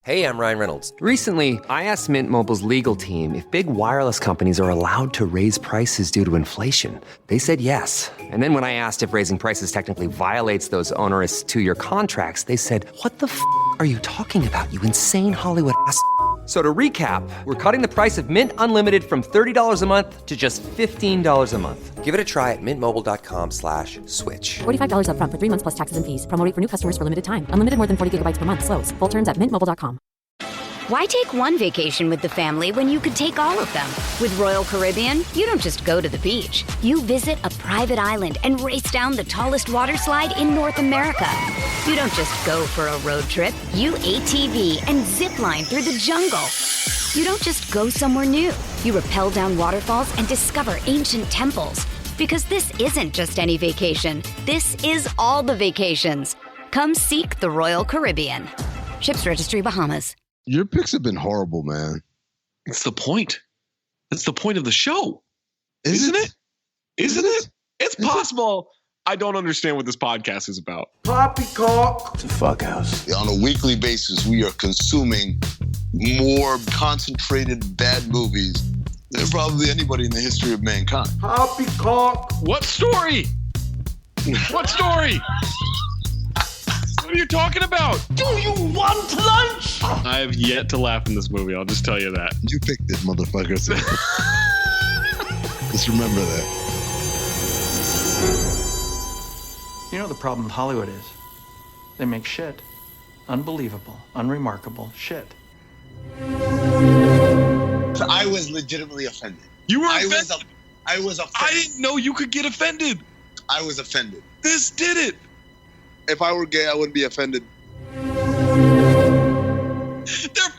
Hey, I'm Ryan Reynolds. Recently, I asked Mint Mobile's legal team if big wireless companies are allowed to raise prices due to inflation. They said yes. And then when I asked if raising prices technically violates those onerous 2-year contracts, they said, "What the f*** are you talking about, you insane Hollywood ass?" So to recap, we're cutting the price of Mint Unlimited from $30 a month to just $15 a month. Give it a try at mintmobile.com/switch. $45 up front for 3 months plus taxes and fees. Promo rate for new customers for limited time. Unlimited more than 40 gigabytes per month. Slows full terms at mintmobile.com. Why take one vacation with the family when you could take all of them? With Royal Caribbean, you don't just go to the beach. You visit a private island and race down the tallest water slide in North America. You don't just go for a road trip. You ATV and zip line through the jungle. You don't just go somewhere new. You rappel down waterfalls and discover ancient temples. Because this isn't just any vacation. This is all the vacations. Come seek the Royal Caribbean. Ships Registry, Bahamas. Your picks have been horrible, man. It's the point. That's the point of the show. Isn't it? Isn't it? It's possible. I don't understand what this podcast is about. Poppycock. It's a fuck house. On a weekly basis, we are consuming more concentrated bad movies than probably anybody in the history of mankind. Poppycock. What story? What story? What are you talking about? Do you want lunch? I have yet to laugh in this movie. I'll just tell you that. You picked it, motherfucker. So just remember that. You know what the problem with Hollywood is? They make shit. Unbelievable, unremarkable shit. So I was legitimately offended. You were offended? I was offended. I didn't know you could get offended. I was offended. This did it. If I were gay, I wouldn't be offended. They're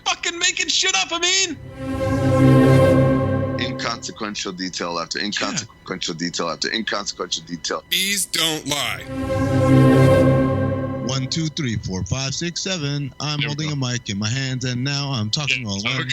fucking making shit up, Amin. Inconsequential detail after inconsequential detail after inconsequential detail. Bees don't lie. 1, 2, 3, 4, 5, 6, 7. I'm holding a mic in my hands, and now I'm talking all alone.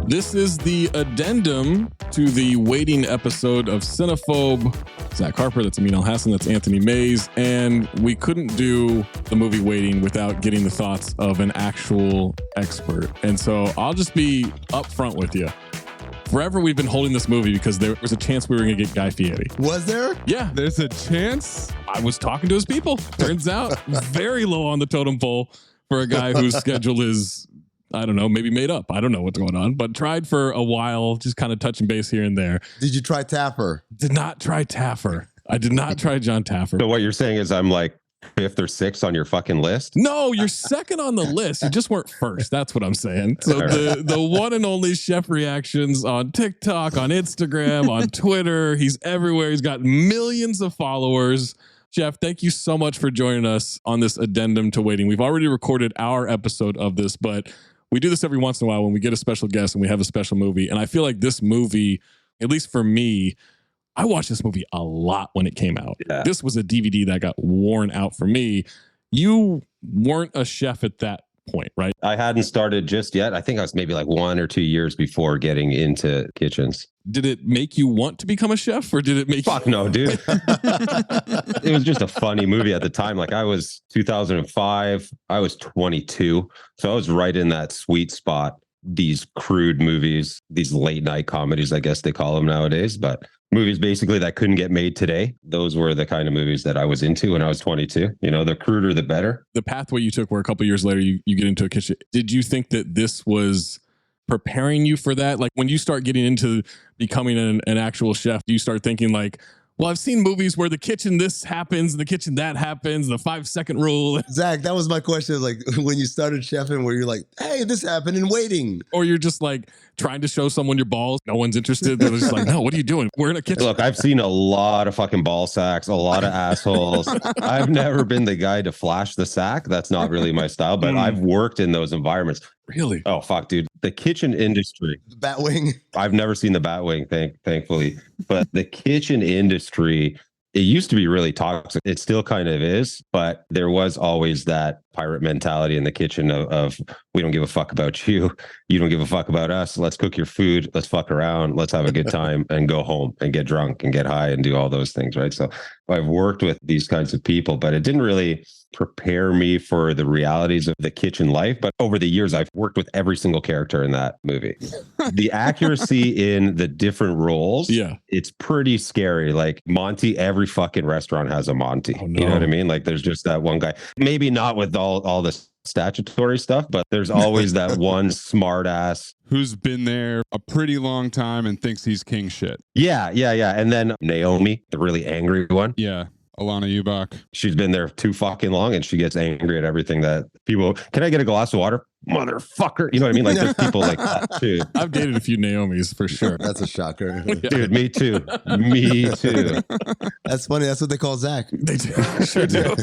This is the addendum to the waiting episode of Cinephobe. Zach Harper, that's Amin Hassan, that's Anthony Mayes. And we couldn't do the movie Waiting without getting the thoughts of an actual expert. And so I'll just be upfront with you. Forever we've been holding this movie because there was a chance we were going to get Guy Fieri. Was there? Yeah. There's a chance? I was talking to his people. Turns out very low on the totem pole for a guy whose schedule is, I don't know, maybe made up. I don't know what's going on, but tried for a while, just kind of touching base here and there. Did you try Taffer? Did not try Taffer. I did not try John Taffer. So what you're saying is I'm like 5th or 6th on your fucking list? No, you're second on the list. You just weren't first. That's what I'm saying. So the one and only Chef Reactions on TikTok, on Instagram, on Twitter. He's everywhere. He's got millions of followers. Chef, thank you so much for joining us on this addendum to Waiting. We've already recorded our episode of this, but we do this every once in a while when we get a special guest and we have a special movie. And I feel like this movie, at least for me, I watched this movie a lot when it came out. Yeah. This was a DVD that got worn out for me. You weren't a chef at that point, right? I hadn't started just yet. I think I was maybe like 1 or 2 years before getting into kitchens. Did it make you want to become a chef, or did it make Fuck no, dude. It was just a funny movie at the time. Like I was 2005, I was 22. So I was right in that sweet spot. These crude movies, these late night comedies, I guess they call them nowadays, but movies basically that couldn't get made today. Those were the kind of movies that I was into when I was 22. You know, the cruder, the better. The pathway you took where a couple of years later, you get into a kitchen. Did you think that this was preparing you for that? Like when you start getting into becoming an actual chef, do you start thinking like, well, I've seen movies where the kitchen this happens, the kitchen that happens, the 5-second rule. Zach, that was my question. Like when you started chefing, where you're like, hey, this happened in Waiting. Or you're just like trying to show someone your balls. No one's interested. They're just like, no, what are you doing? We're in a kitchen. Look, I've seen a lot of fucking ball sacks, a lot of assholes. I've never been the guy to flash the sack. That's not really my style, but I've worked in those environments. Really? Oh, fuck, dude. The kitchen industry. The Batwing. I've never seen the Batwing, thankfully. But the kitchen industry it used to be really toxic. It still kind of is, but there was always that pirate mentality in the kitchen of we don't give a fuck about you. You don't give a fuck about us. Let's cook your food. Let's fuck around. Let's have a good time and go home and get drunk and get high and do all those things, right? So I've worked with these kinds of people, but it didn't really prepare me for the realities of the kitchen life. But over the years, I've worked with every single character in that movie. The accuracy in the different roles, it's pretty scary. Like Monty, every fucking restaurant has a Monty. Oh, no. You know what I mean? Like there's just that one guy, maybe not with all the statutory stuff, but there's always that one smart ass who's been there a pretty long time and thinks he's king shit. Yeah. And then Naomi, the really angry one. Yeah. Alana Ubach. She's been there too fucking long and she gets angry at everything that people, can I get a glass of water? Motherfucker. You know what I mean? Like there's people like that too. I've dated a few Naomis for sure. That's a shocker. Dude, me too. Me too. That's funny. That's what they call Zach. They do. Sure do.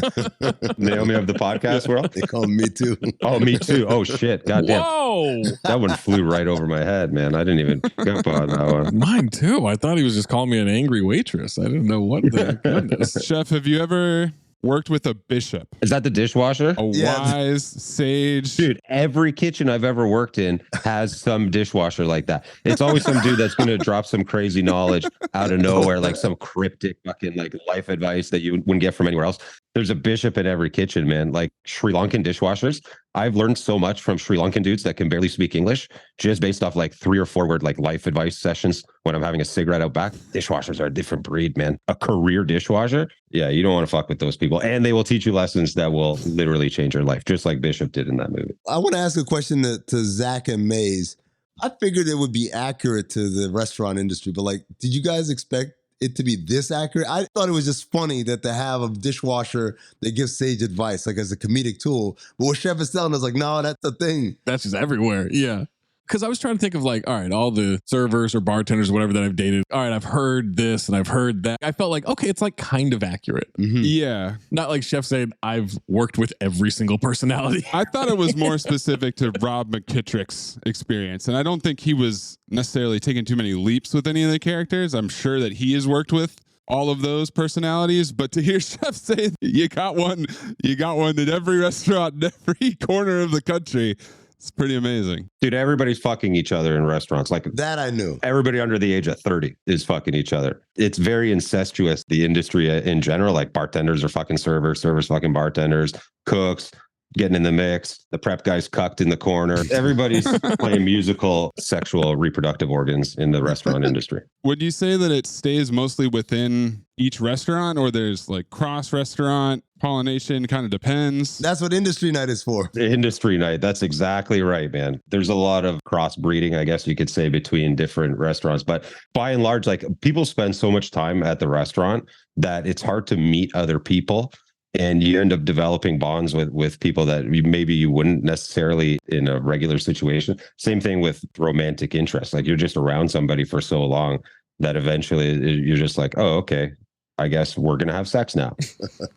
Naomi of the podcast world? They call him Me Too. Oh, Me Too. Oh, shit. Goddamn. Whoa. That one flew right over my head, man. I didn't even pick up on that one. Mine too. I thought he was just calling me an angry waitress. I didn't know what the goodness. Chef, have you ever worked with a bishop? Is that the dishwasher? A wise sage. Dude, every kitchen I've ever worked in has some dishwasher like that. It's always some dude that's going to drop some crazy knowledge out of nowhere, like some cryptic fucking like life advice that you wouldn't get from anywhere else. There's a bishop in every kitchen, man. Like Sri Lankan dishwashers. I've learned so much from Sri Lankan dudes that can barely speak English just based off like 3 or 4 word like life advice sessions when I'm having a cigarette out back. Dishwashers are a different breed, man. A career dishwasher. Yeah, you don't want to fuck with those people. And they will teach you lessons that will literally change your life, just like Bishop did in that movie. I want to ask a question to Zach and Mayes. I figured it would be accurate to the restaurant industry, but like, did you guys expect it to be this accurate? I thought it was just funny that they have a dishwasher that gives sage advice, like as a comedic tool. But what Chef is telling us, like, no, that's a thing. That's just everywhere. Yeah. Because I was trying to think of like, all right, all the servers or bartenders or whatever that I've dated. All right, I've heard this and I've heard that. I felt like, okay, it's like kind of accurate. Mm-hmm. Yeah. Not like Chef saying, I've worked with every single personality. I thought it was more specific to Rob McKittrick's experience. And I don't think he was necessarily taking too many leaps with any of the characters. I'm sure that he has worked with all of those personalities, but to hear Chef say you got one in every restaurant in every corner of the country, it's pretty amazing. Dude, everybody's fucking each other in restaurants. Like that I knew. Everybody under the age of 30 is fucking each other. It's very incestuous, the industry in general. Like bartenders are fucking servers fucking bartenders, cooks, getting in the mix. The prep guy's cucked in the corner. Everybody's playing musical, sexual, reproductive organs in the restaurant industry. Would you say that it stays mostly within each restaurant, or there's like cross-restaurant pollination? Kind of depends. That's what industry night is for. Industry night. That's exactly right, man. There's a lot of crossbreeding, I guess you could say, between different restaurants. But by and large, like people spend so much time at the restaurant that it's hard to meet other people. And you end up developing bonds with people that maybe you wouldn't necessarily in a regular situation. Same thing with romantic interest. Like you're just around somebody for so long that eventually you're just like, oh, okay, I guess we're going to have sex now.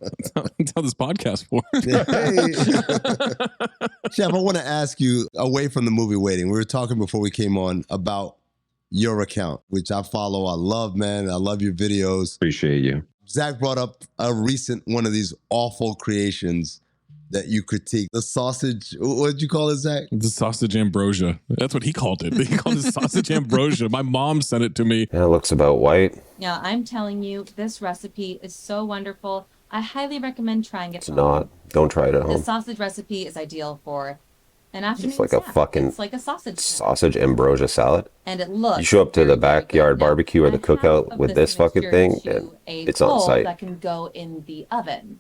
That's how this podcast works. Chef, I want to ask you, away from the movie Waiting, we were talking before we came on about your account, which I follow. I love, man. I love your videos. Appreciate you. Zach brought up a recent one of these awful creations that you critique. The sausage, what did you call it, Zach? The sausage ambrosia. That's what he called it. He called it sausage ambrosia. My mom sent it to me. Yeah, it looks about white. Yeah, I'm telling you, this recipe is so wonderful. I highly recommend trying it. It's not. Don't try it at home. The sausage recipe is ideal for an afternoon It's like snack. a fucking It's like a sausage ambrosia salad. And it looks. You show up to the backyard barbecue or the cookout with this fucking thing, and it's on site. That can go in the oven.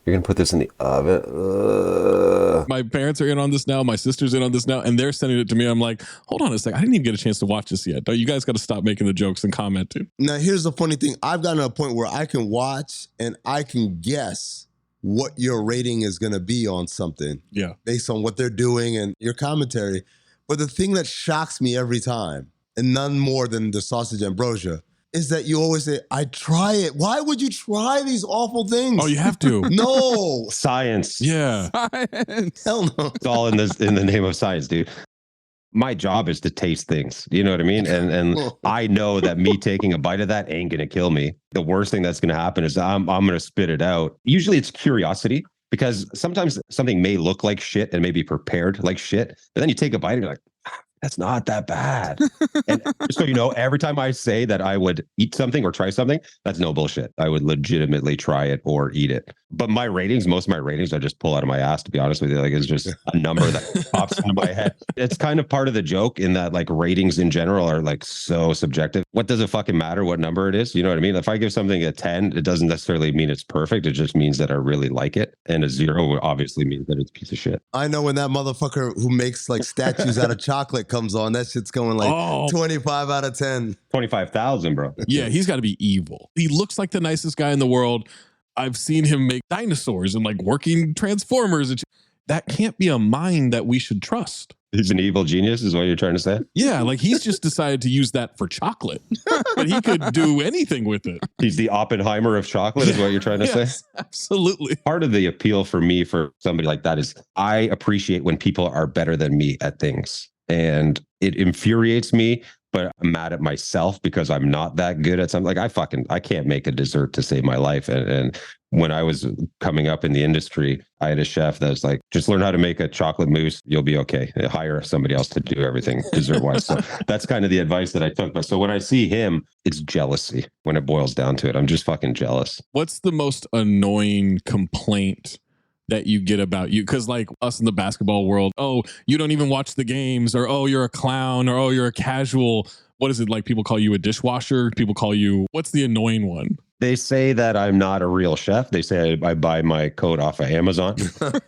You're going to put this in the oven? My parents are in on this now. My sister's in on this now. And they're sending it to me. I'm like, hold on a sec. I didn't even get a chance to watch this yet. You guys got to stop making the jokes and comment, too. Now, here's the funny thing. I've gotten to a point where I can watch and I can guess what your rating is going to be on something. Yeah. Based on what they're doing and your commentary. But the thing that shocks me every time, and none more than the sausage ambrosia, is that you always say, I try it. Why would you try these awful things? Oh, you have to. No. Science. Yeah. Science. Hell no. It's all in the name of science, dude. my job is to taste things. You know what I mean? And I know that me taking a bite of that ain't going to kill me. The worst thing that's going to happen is I'm going to spit it out. Usually it's curiosity, because sometimes something may look like shit and may be prepared like shit, but then you take a bite and you're like, that's not that bad. And just so you know, every time I say that I would eat something or try something, that's no bullshit. I would legitimately try it or eat it. But my ratings, most of my ratings, I just pull out of my ass, to be honest with you. Like, it's just a number that pops into my head. It's kind of part of the joke in that, like, ratings in general are like so subjective. What does it fucking matter what number it is? You know what I mean? If I give something a 10, it doesn't necessarily mean it's perfect. It just means that I really like it. And a 0 obviously means that it's a piece of shit. I know when that motherfucker who makes like statues out of chocolate comes on, that shit's going like 25 out of 10. 25,000, bro. Yeah, he's got to be evil. He looks like the nicest guy in the world. I've seen him make dinosaurs and like working transformers. That can't be a mind that we should trust. He's an evil genius, is what you're trying to say? Yeah, like he's just decided to use that for chocolate, but he could do anything with it. He's the Oppenheimer of chocolate, is what you're trying to say? Absolutely. Part of the appeal for me for somebody like that is I appreciate when people are better than me at things. And it infuriates me, but I'm mad at myself because I'm not that good at something. Like I can't make a dessert to save my life. And when I was coming up in the industry, I had a chef that was like, just learn how to make a chocolate mousse. You'll be okay. Hire somebody else to do everything dessert wise. So that's kind of the advice that I took. But so when I see him, it's jealousy when it boils down to it. I'm just fucking jealous. What's the most annoying complaint that you get about you? Because like us in the basketball world, oh, you don't even watch the games, or oh, you're a clown, or oh, you're a casual. What is it like? People call you a dishwasher. People call you, what's the annoying one? They say that I'm not a real chef. They say I buy my coat off of Amazon,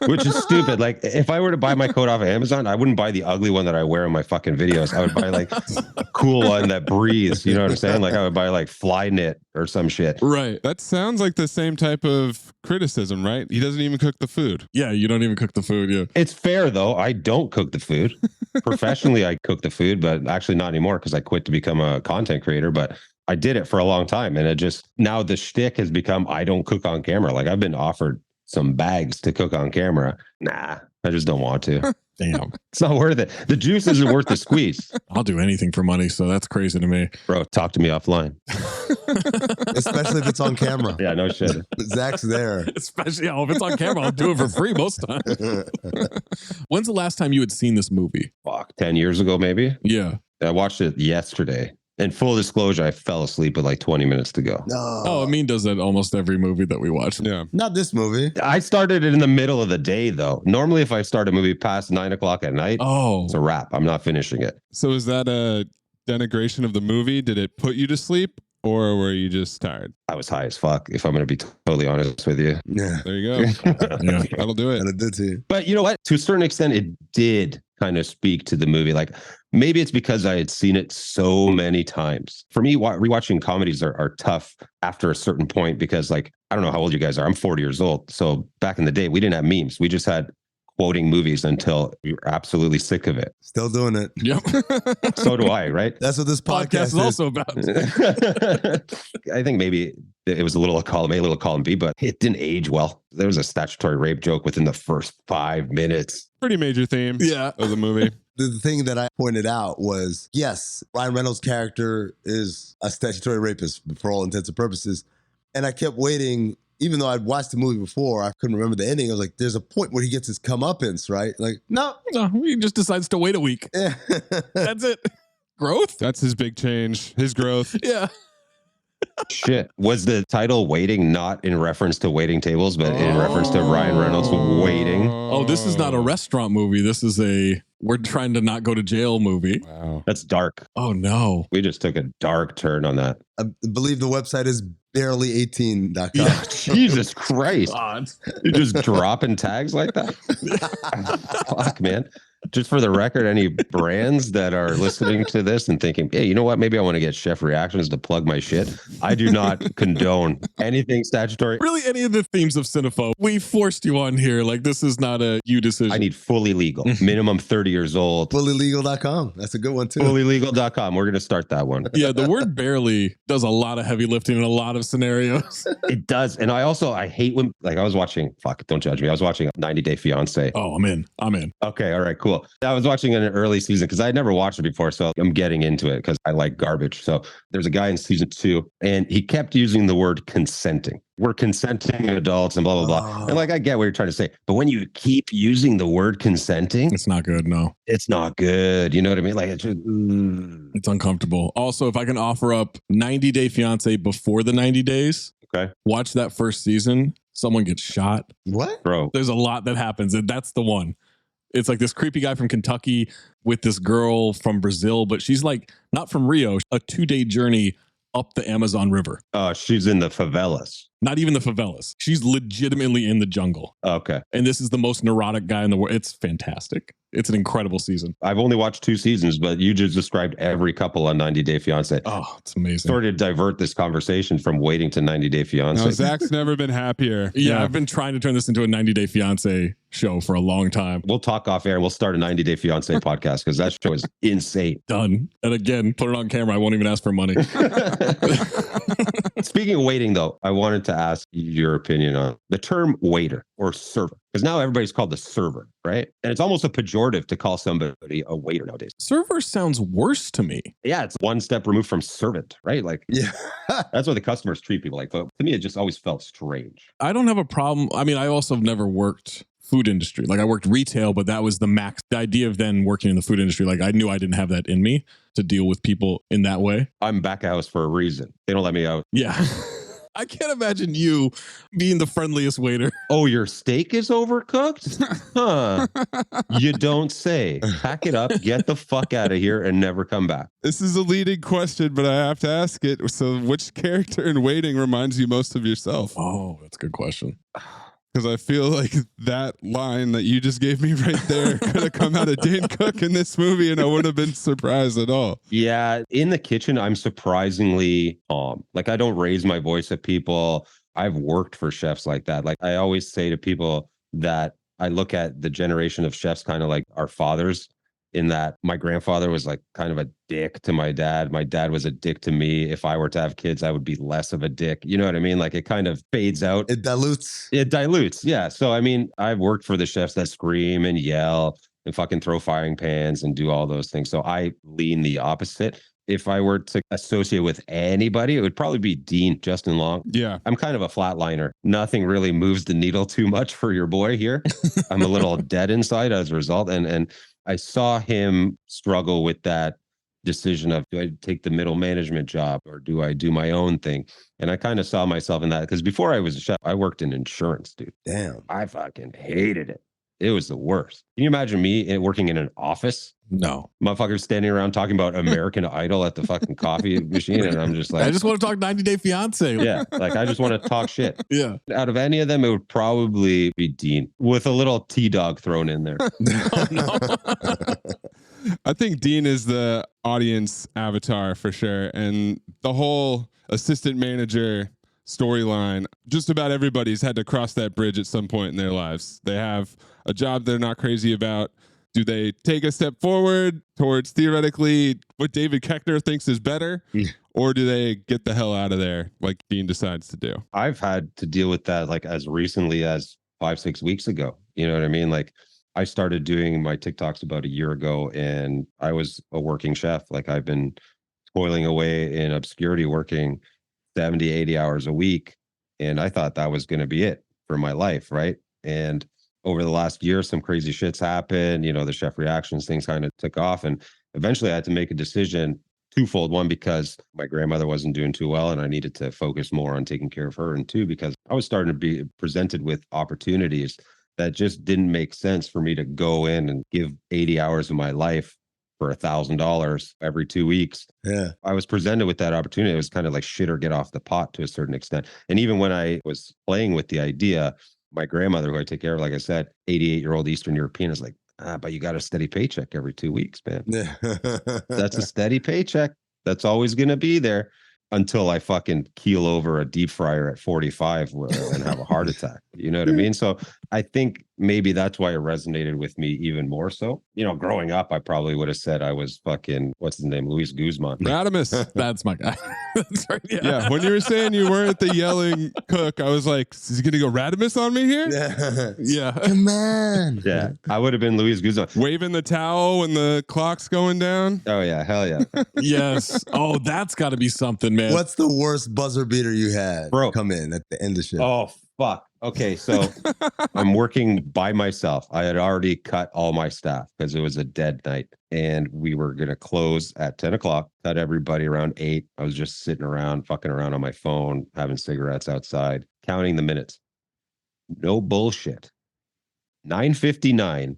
which is stupid. Like, if I were to buy my coat off of Amazon, I wouldn't buy the ugly one that I wear in my fucking videos. I would buy like a cool one that breathes. You know what I'm saying? Like, I would buy like fly knit or some shit. Right. That sounds like the same type of criticism, right? He doesn't even cook the food. Yeah, you don't even cook the food. Yeah. It's fair though. I don't cook the food. Professionally, I cook the food, but actually not anymore because I quit to become a content creator. But I did it for a long time, and it just, now the shtick has become I don't cook on camera. Like, I've been offered some bags to cook on camera. Nah, I just don't want to. Damn. It's not worth it. The juice isn't worth the squeeze. I'll do anything for money, so that's crazy to me. Bro, talk to me offline. Especially if it's on camera. Yeah, no shit. Zach's there. Especially if it's on camera, I'll do it for free most times. When's the last time you had seen this movie? Fuck, 10 years ago, maybe? Yeah. I watched it yesterday. In full disclosure, I fell asleep with like 20 minutes to go. No. Oh, Amin does that almost every movie that we watch. Yeah. Not this movie. I started it in the middle of the day, though. Normally, if I start a movie past 9 o'clock at night, it's a wrap. I'm not finishing it. So is that a denigration of the movie? Did it put you to sleep, or were you just tired? I was high as fuck, if I'm going to be totally honest with you. Yeah. There you go. Yeah, that'll do it. And it did too. But you know what? To a certain extent, it did kind of speak to the movie. Like, maybe it's because I had seen it so many times. For me, rewatching comedies are tough after a certain point because, like, I don't know how old you guys are. I'm 40 years old. So back in the day, we didn't have memes. We just had quoting movies until we were absolutely sick of it. Still doing it. Yep. So do I, right? That's what this podcast is also about. I think maybe it was a little column A, a little column B, but it didn't age well. There was a statutory rape joke within the first 5 minutes. Pretty major theme of the movie. The thing that I pointed out was, yes, Ryan Reynolds' character is a statutory rapist for all intents and purposes. And I kept waiting, even though I'd watched the movie before, I couldn't remember the ending. I was like, there's a point where he gets his comeuppance, right? Like, no, he just decides to wait a week. Yeah. That's it. Growth? That's his big change. His growth. Yeah. Shit. Was the title Waiting not in reference to waiting tables, but in reference to Ryan Reynolds waiting? Oh, this is not a restaurant movie. This is we're trying to not go to jail movie. Wow. That's dark. Oh, no. We just took a dark turn on that. I believe the website is barely18.com. Yeah, Jesus Christ. God. You're just dropping tags like that? Fuck, man. Just for the record, any brands that are listening to this and thinking, hey, you know what? Maybe I want to get Chef Reactions to plug my shit. I do not condone anything statutory. Really, any of the themes of Cinephobe. We forced you on here. Like, this is not a you decision. I need fully legal, minimum 30 years old. Fullylegal.com. That's a good one, too. Fullylegal.com. We're going to start that one. Yeah, the word barely does a lot of heavy lifting in a lot of scenarios. It does. And I hate when, like, I was watching, don't judge me. I was watching 90 Day Fiance. Oh, I'm in. Okay. All right, cool. So I was watching an early season because I had never watched it before. So I'm getting into it because I like garbage. So there's a guy in season 2 and he kept using the word consenting. We're consenting adults and blah, blah, blah. And like, I get what you're trying to say. But when you keep using the word consenting, It's not good. No, it's not good. You know what I mean? Like, it's just, it's uncomfortable. Also, if I can offer up 90 Day Fiance before the 90 days, okay. Watch that first season. Someone gets shot. What? Bro. There's a lot that happens, and that's the one. It's like this creepy guy from Kentucky with this girl from Brazil, but she's like not from Rio, a 2-day journey up the Amazon River. She's in the favelas. Not even the favelas. She's legitimately in the jungle. Okay. And this is the most neurotic guy in the world. It's fantastic. It's an incredible season. I've only watched 2 seasons, but you just described every couple on 90 Day Fiance. Oh, it's amazing. Sort of divert this conversation from waiting to 90 Day Fiance. No, Zach's never been happier. Yeah, I've been trying to turn this into a 90 Day Fiance show for a long time. We'll talk off air and we'll start a 90 Day Fiance podcast because that show is insane. Done. And again, put it on camera. I won't even ask for money. Speaking of waiting, though, I wanted to ask your opinion on the term waiter or server, because now everybody's called the server, right? And it's almost a pejorative to call somebody a waiter nowadays. Server sounds worse to me. Yeah, it's one step removed from servant, right? Like, Yeah. that's what the customers treat people like. But to me, it just always felt strange. I don't have a problem. I mean, I also have never worked food industry. Like I worked retail, but that was the max. The idea of then working in the food industry, like I knew I didn't have that in me to deal with people in that way. I'm back of house for a reason. They don't let me out. Yeah. I can't imagine you being the friendliest waiter. Oh, your steak is overcooked? Huh. You don't say. Pack it up, get the fuck out of here, and never come back. This is a leading question, but I have to ask it. So which character in Waiting reminds you most of yourself? Oh, that's a good question. Because I feel like that line that you just gave me right there could have come out of Dane Cook in this movie, and I wouldn't have been surprised at all. Yeah, in the kitchen, I'm surprisingly calm. Like, I don't raise my voice at people. I've worked for chefs like that. Like, I always say to people that I look at the generation of chefs kind of like our fathers, in that my grandfather was like kind of a dick to my dad. My dad was a dick to me. If I were to have kids, I would be less of a dick. You know what I mean? Like, it kind of fades out. It dilutes. It dilutes. Yeah. So, I mean, I've worked for the chefs that scream and yell and fucking throw frying pans and do all those things. So I lean the opposite. If I were to associate with anybody, it would probably be Dean, Justin Long. Yeah. I'm kind of a flatliner. Nothing really moves the needle too much for your boy here. I'm a little dead inside as a result. And I saw him struggle with that decision of, do I take the middle management job or do I do my own thing? And I kind of saw myself in that because before I was a chef, I worked in insurance, dude. Damn. I fucking hated it. It was the worst. Can you imagine me working in an office? No. Motherfuckers standing around talking about American Idol at the fucking coffee machine. And I'm just like, I just want to talk 90 Day Fiance. yeah, like I just want to talk shit. Yeah. Out of any of them, it would probably be Dean with a little T-Dog thrown in there. Oh, no. I think Dean is the audience avatar for sure. And the whole assistant manager storyline, just about everybody's had to cross that bridge at some point in their lives. They have a job they're not crazy about. Do they take a step forward towards theoretically what David Koechner thinks is better? Or do they get the hell out of there like Dean decides to do? I've had to deal with that like as recently as 5-6 weeks ago. You know what I mean? Like, I started doing my TikToks about a year ago and I was a working chef. Like, I've been toiling away in obscurity, working 70, 80 hours a week. And I thought that was going to be it for my life. Right. And over the last year, some crazy shits happened. You know, the chef reactions, things kind of took off. And eventually I had to make a decision twofold. One, because my grandmother wasn't doing too well and I needed to focus more on taking care of her. And two, because I was starting to be presented with opportunities that just didn't make sense for me to go in and give 80 hours of my life for $1,000 every 2 weeks. Yeah. I was presented with that opportunity. It was kind of like shit or get off the pot to a certain extent. And even when I was playing with the idea, my grandmother, who I take care of, like I said, 88-year-old Eastern European, is like, but you got a steady paycheck every 2 weeks, man. Yeah. That's a steady paycheck. That's always going to be there until I fucking keel over a deep fryer at 45 and have a heart attack. You know what I mean? So I think maybe that's why it resonated with me even more so. You know, growing up, I probably would have said I was fucking, what's his name? Luis Guzman. Radimus. That's my guy. That's right. Yeah. When you were saying you weren't the yelling cook, I was like, is he going to go Radimus on me here? Yeah. Yeah. Come on. Yeah. I would have been Luis Guzman. Waving the towel when the clock's going down. Oh, yeah. Hell yeah. Yes. Oh, that's got to be something, man. What's the worst buzzer beater you had? Bro. Come in at the end of shit. Oh, fuck. Okay, so I'm working by myself. I had already cut all my staff because it was a dead night. And we were going to close at 10 o'clock, cut everybody around 8. I was just sitting around, fucking around on my phone, having cigarettes outside, counting the minutes. No bullshit. 9:59,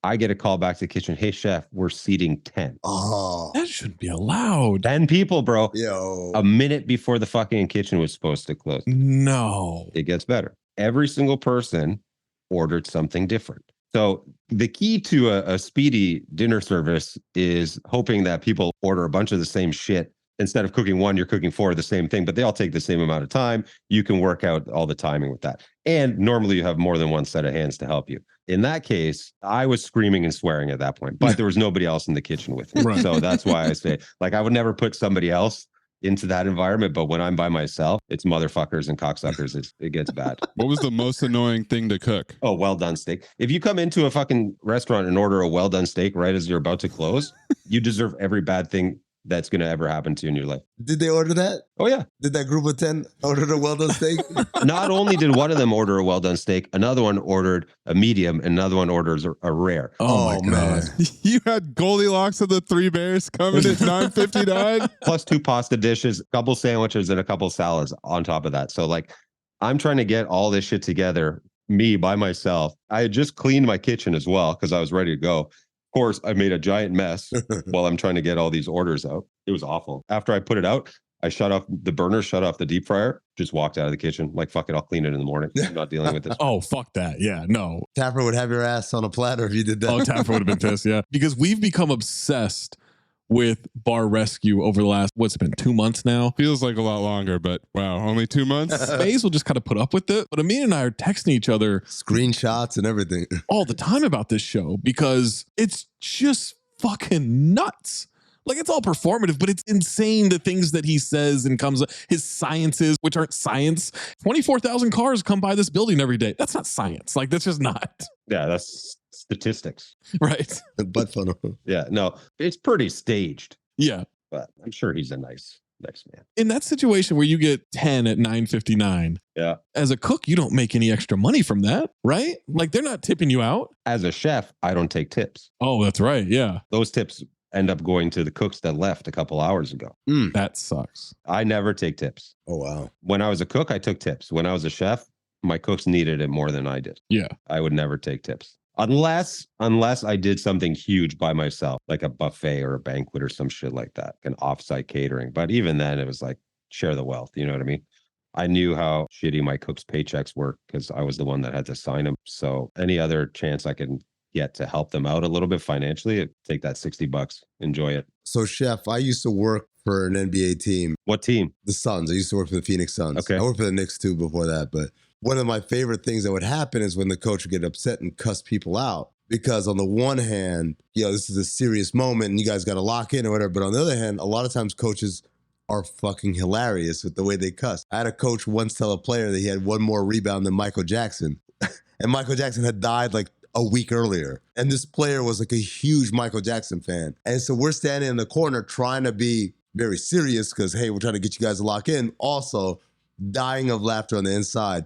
I get a call back to the kitchen. Hey, chef, we're seating 10. Oh. That shouldn't be allowed. 10 people, bro. Yo. A minute before the fucking kitchen was supposed to close. No. It gets better. Every single person ordered something different. So the key to a speedy dinner service is hoping that people order a bunch of the same shit. Instead of cooking one, you're cooking 4 of the same thing, but they all take the same amount of time. You can work out all the timing with that. And normally you have more than one set of hands to help you. In that case, I was screaming and swearing at that point, but there was nobody else in the kitchen with me. Right. So that's why I say, like, I would never put somebody else into that environment, but when I'm by myself, it's motherfuckers and cocksuckers. It gets bad. What was the most annoying thing to cook? Oh, well done steak. If you come into a fucking restaurant and order a well done steak right as you're about to close, you deserve every bad thing that's going to ever happen to you in your life. Did they order that? Oh, yeah. Did that group of 10 order the well done steak? Not only did one of them order a well done steak, another one ordered a medium, and another one orders a rare. Oh my God. You had Goldilocks of the Three Bears coming at 9:59. Plus 2 pasta dishes, a couple sandwiches, and a couple salads on top of that. So, like, I'm trying to get all this shit together, me by myself. I had just cleaned my kitchen as well because I was ready to go. Of course, I made a giant mess while I'm trying to get all these orders out. It was awful. After I put it out, I shut off the burner, shut off the deep fryer, just walked out of the kitchen. Like, fuck it, I'll clean it in the morning. I'm not dealing with this. Oh, fuck that. Yeah, no. Tapper would have your ass on a platter if you did that. Oh, Tapper would have been pissed, yeah. Because we've become obsessed with Bar Rescue over the last, what's it been, 2 months now? Feels like a lot longer, but wow, only 2 months? Space will just kind of put up with it. But Amin and I are texting each other screenshots and everything all the time about this show because it's just fucking nuts. Like, it's all performative, but it's insane the things that he says and comes, his sciences, which aren't science. 24,000 cars come by this building every day. That's not science. Like, that's just not. Yeah, that's statistics. Right. Butt funnel. Yeah, no, it's pretty staged. Yeah. But I'm sure he's a nice man. In that situation where you get 10 at 9:59, yeah, as a cook, you don't make any extra money from that, right? Like, they're not tipping you out. As a chef, I don't take tips. Oh, that's right. Yeah. Those tips end up going to the cooks that left a couple hours ago. That sucks. I never take tips. Oh, wow. When I was a cook, I took tips. When I was a chef, my cooks needed it more than I did. Yeah. I would never take tips. Unless I did something huge by myself, like a buffet or a banquet or some shit like that, an offsite catering. But even then, it was like, share the wealth. You know what I mean? I knew how shitty my cooks' paychecks were because I was the one that had to sign them. So any other chance I can get to help them out a little bit financially, take that $60, enjoy it. So, chef, I used to work for an NBA team. What team? The Suns. I used to work for the Phoenix Suns. Okay. I worked for the Knicks too before that, but one of my favorite things that would happen is when the coach would get upset and cuss people out. Because on the one hand, this is a serious moment and you guys got to lock in or whatever. But on the other hand, a lot of times coaches are fucking hilarious with the way they cuss. I had a coach once tell a player that he had one more rebound than Michael Jackson. And Michael Jackson had died like a week earlier. And this player was like a huge Michael Jackson fan. And so we're standing in the corner trying to be very serious because, hey, we're trying to get you guys to lock in. Also, dying of laughter on the inside.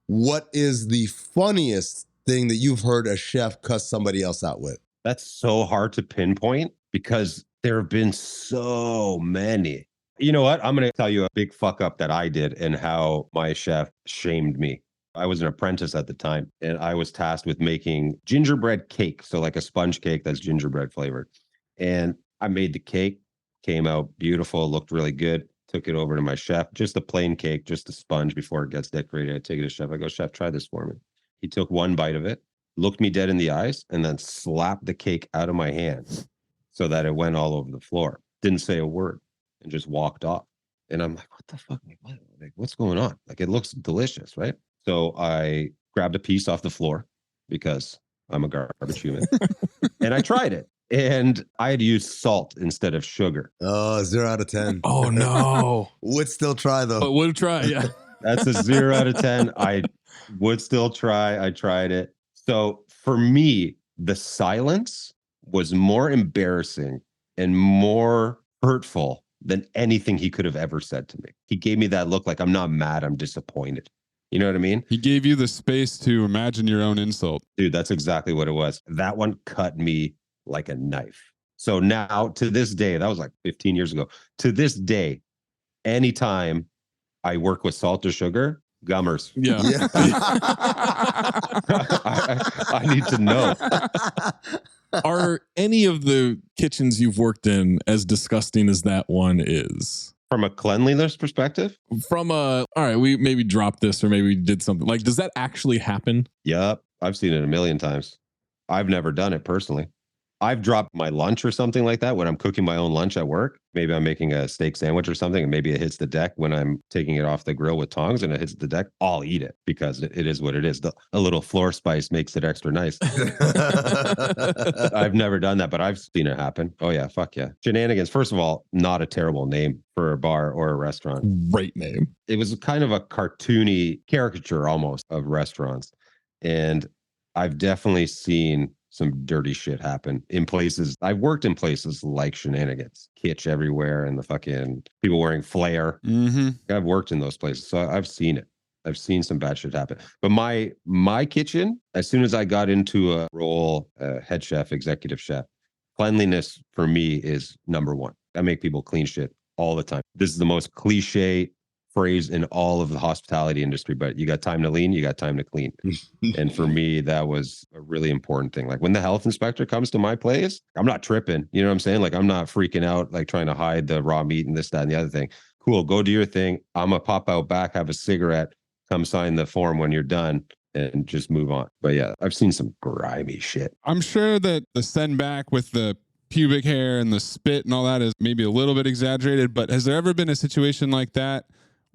What is the funniest thing that you've heard a chef cuss somebody else out with? That's so hard to pinpoint because there have been so many. You know what? I'm going to tell you a big fuck up that I did and how my chef shamed me. I was an apprentice at the time and I was tasked with making gingerbread cake. So like a sponge cake that's gingerbread flavored. And I made the cake, came out beautiful, looked really good. Took it over to my chef, just a plain cake, just a sponge before it gets decorated. I take it to chef. I go, chef, try this for me. He took one bite of it, looked me dead in the eyes, and then slapped the cake out of my hand so that it went all over the floor. Didn't say a word and just walked off. And I'm like, what the fuck? Like, what's going on? Like, it looks delicious, right? So I grabbed a piece off the floor because I'm a garbage human. And I tried it. And I had used salt instead of sugar. Oh, 0 out of 10. Oh, no. Would still try, though. But would try, yeah. That's a 0 out of 10. I would still try. I tried it. So for me, the silence was more embarrassing and more hurtful than anything he could have ever said to me. He gave me that look like I'm not mad, I'm disappointed. You know what I mean? He gave you the space to imagine your own insult. Dude, that's exactly what it was. That one cut me like a knife. So now to this day, that was like 15 years ago. To this day, anytime I work with salt or sugar, gummers. Yeah. I need to know. Are any of the kitchens you've worked in as disgusting as that one is? From a cleanliness perspective? From all right, we maybe dropped this or maybe we did something. Like, does that actually happen? Yep. I've seen it a million times. I've never done it personally. I've dropped my lunch or something like that when I'm cooking my own lunch at work. Maybe I'm making a steak sandwich or something, and maybe it hits the deck when I'm taking it off the grill with tongs and it hits the deck. I'll eat it because it is what it is. A little floor spice makes it extra nice. I've never done that, but I've seen it happen. Oh, yeah. Fuck yeah. Shenanigans. First of all, not a terrible name for a bar or a restaurant. Great name. It was kind of a cartoony caricature almost of restaurants. And I've definitely seen some dirty shit happen in places. I've worked in places like Shenanigans, kitsch everywhere, and the fucking people wearing flair. Mm-hmm. I've worked in those places, so I've seen it. I've seen some bad shit happen. But my kitchen, as soon as I got into a role, head chef, executive chef, cleanliness for me is number one. I make people clean shit all the time. This is the most cliche phrase in all of the hospitality industry, but you got time to lean, you got time to clean. And for me, that was a really important thing. Like when the health inspector comes to my place, I'm not tripping. You know what I'm saying? Like I'm not freaking out, like trying to hide the raw meat and this, that, and the other thing. Cool, go do your thing. I'm going to pop out back, have a cigarette, come sign the form when you're done and just move on. But yeah, I've seen some grimy shit. I'm sure that the send back with the pubic hair and the spit and all that is maybe a little bit exaggerated, but has there ever been a situation like that